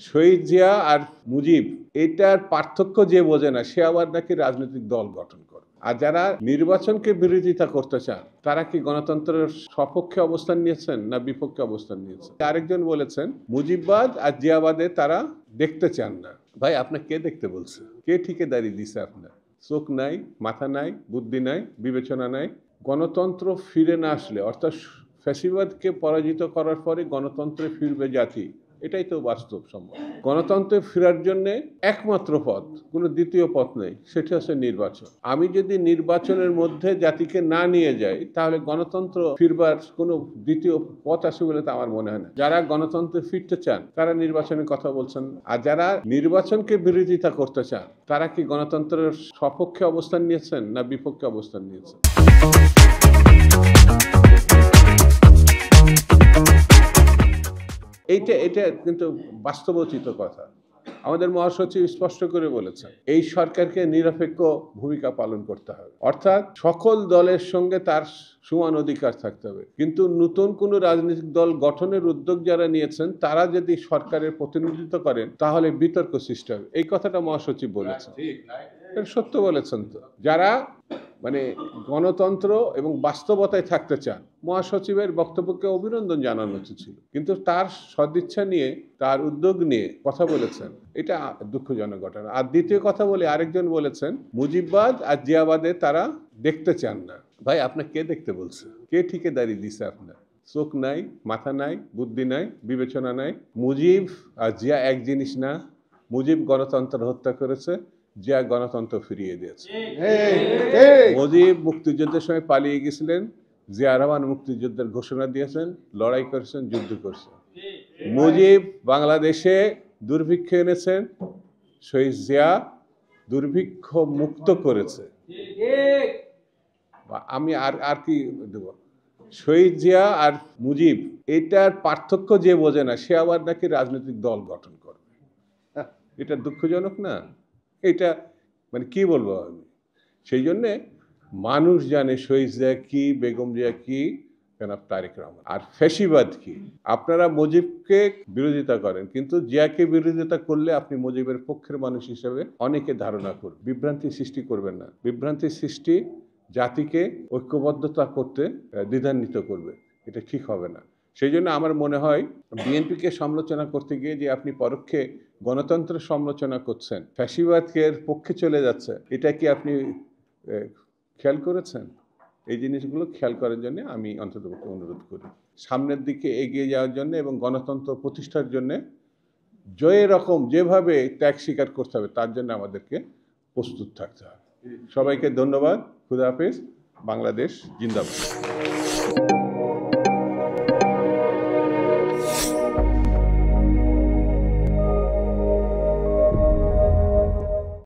শহীদ জিয়া আর মুজিব এটার পার্থক্য যে বোঝে না সে আবার নাকি রাজনৈতিক দল গঠন করে। আর যারা নির্বাচনকে বিরোধিতা করতে চান তারা কি গণতন্ত্রের সপক্ষে অবস্থান নিয়েছেন না বিপক্ষে অবস্থান নিয়েছেন? আরেকজন বলেছেন মুজিববাদ আর জিয়াবাদে তারা দেখতে চান না। ভাই আপনার কে দেখতে বলছে? কে ঠিকাদারি দিছে? আপনার চোখ নাই, মাথা নাই, বুদ্ধি নাই, বিবেচনা নাই। গণতন্ত্র ফিরে না আসলে অর্থাৎ ফ্যাসিবাদকে পরাজিত করার পরে গণতন্ত্রে ফিরবে জাতি, এটাই তো বাস্তব সম্ভব। গণতন্ত্রে ফেরার জন্য একমাত্র পথ, কোনো দ্বিতীয় পথ নেই, সেটা হচ্ছে নির্বাচন। আমি যদি নির্বাচনের মধ্যে জাতিকে না নিয়ে যাই তাহলে গণতন্ত্র ফিরবার কোনো দ্বিতীয় পথ আছে বলে তো আমার মনে হয় না। যারা গণতন্ত্রে ফিরতে চান তারা নির্বাচনের কথা বলছেন, আর যারা নির্বাচনকে বিরোধিতা করতে চান তারা কি গণতন্ত্রের সপক্ষে অবস্থান নিয়েছেন না বিপক্ষে অবস্থান নিয়েছেন? এটা কিন্তু বাস্তবোচিত কথা। আমাদের মহাসচিব স্পষ্ট করে বলেছেন এই সরকারকে নিরপেক্ষ ভূমিকা পালন করতে হবে, অর্থাৎ সকল দলের সঙ্গে তার সমান অধিকার থাকতে হবে। কিন্তু নতুন কোনো রাজনৈতিক দল গঠনের উদ্যোগ যারা নিয়েছেন তারা যদি সরকারের প্রতিনিধিত্ব করেন তাহলে বিতর্ক সৃষ্টি হবে। এই কথাটা মহাসচিব বলেছেন, সত্য বলেছেন। তো যারা গণতন্ত্র এবং বাস্তবতায় থাকতে চান মহাসচিবের বক্তব্যকে অভিনন্দন জানানো উচিত ছিল, কিন্তু তার সদিচ্ছা নিয়ে তার উদ্যোগ নিয়ে কথা বলেছেন, এটা দুঃখজনক ঘটনা। আর দ্বিতীয় কথা বলে আরেকজন বলেছেন মুজিববাদ আর জিয়াবাদে তারা দেখতে চান না। ভাই আপনার কে দেখতে বলছে? কে ঠিকাদারি দিছে? আপনার চোখ নাই, মাথা নাই, বুদ্ধি নাই, বিবেচনা নাই। মুজিব আর জিয়া এক জিনিস না। মুজিব গণতন্ত্র হত্যা করেছে, জিয়া গণতন্ত্র ফিরিয়ে দিয়েছে। মুজিব মুক্তিযুদ্ধের সময় পালিয়ে গেছিলেন, জিয়া রহমান মুক্তিযুদ্ধের ঘোষণা দিয়েছেন, লড়াই করেছেন, যুদ্ধ করেছেন। মুজিব বাংলাদেশে দুর্ভিক্ষ এনেছেন, শহীদ জিয়া দুর্ভিক্ষ মুক্ত করেছে। আমি আর কি দেব? শহীদ জিয়া আর মুজিব এটার পার্থক্য যে বোঝে না সে আবার নাকি রাজনৈতিক দল গঠন করবে। এটা দুঃখজনক না? এটা কি বলবো আমি? সেই জন্যে মানুষ জানে শহীদ জিয়া কি, বেগম জিয়া কি, জনাব তারেক রহমান আর ফ্যাসিবাদ কি। আপনারা মুজিবকে বিরোধিতা করেন, কিন্তু জিয়াকে বিরোধিতা করলে আপনি মুজিবের পক্ষের মানুষ হিসেবে অনেকে ধারণা করবে। বিভ্রান্তি সৃষ্টি করবেন না। বিভ্রান্তি সৃষ্টি জাতিকে ঐক্যবদ্ধতা করতে দ্বিধান্বিত করবে, এটা ঠিক হবে না। সেই জন্য আমার মনে হয় বিএনপিকে সমালোচনা করতে গিয়ে যে আপনি পরোক্ষে গণতন্ত্রের সমালোচনা করছেন, ফ্যাসিবাদের পক্ষে চলে যাচ্ছে, এটা কি আপনি খেয়াল করেছেন? এই জিনিসগুলো খেয়াল করার জন্য আমি অন্ততপক্ষে অনুরোধ করি। সামনের দিকে এগিয়ে যাওয়ার জন্য এবং গণতন্ত্র প্রতিষ্ঠার জন্য যেভাবে ত্যাগ স্বীকার করতে হবে তার জন্য আমাদেরকে প্রস্তুত থাকতে হবে। সবাইকে ধন্যবাদ। খুদা হাফেজ। বাংলাদেশ জিন্দাবাদ।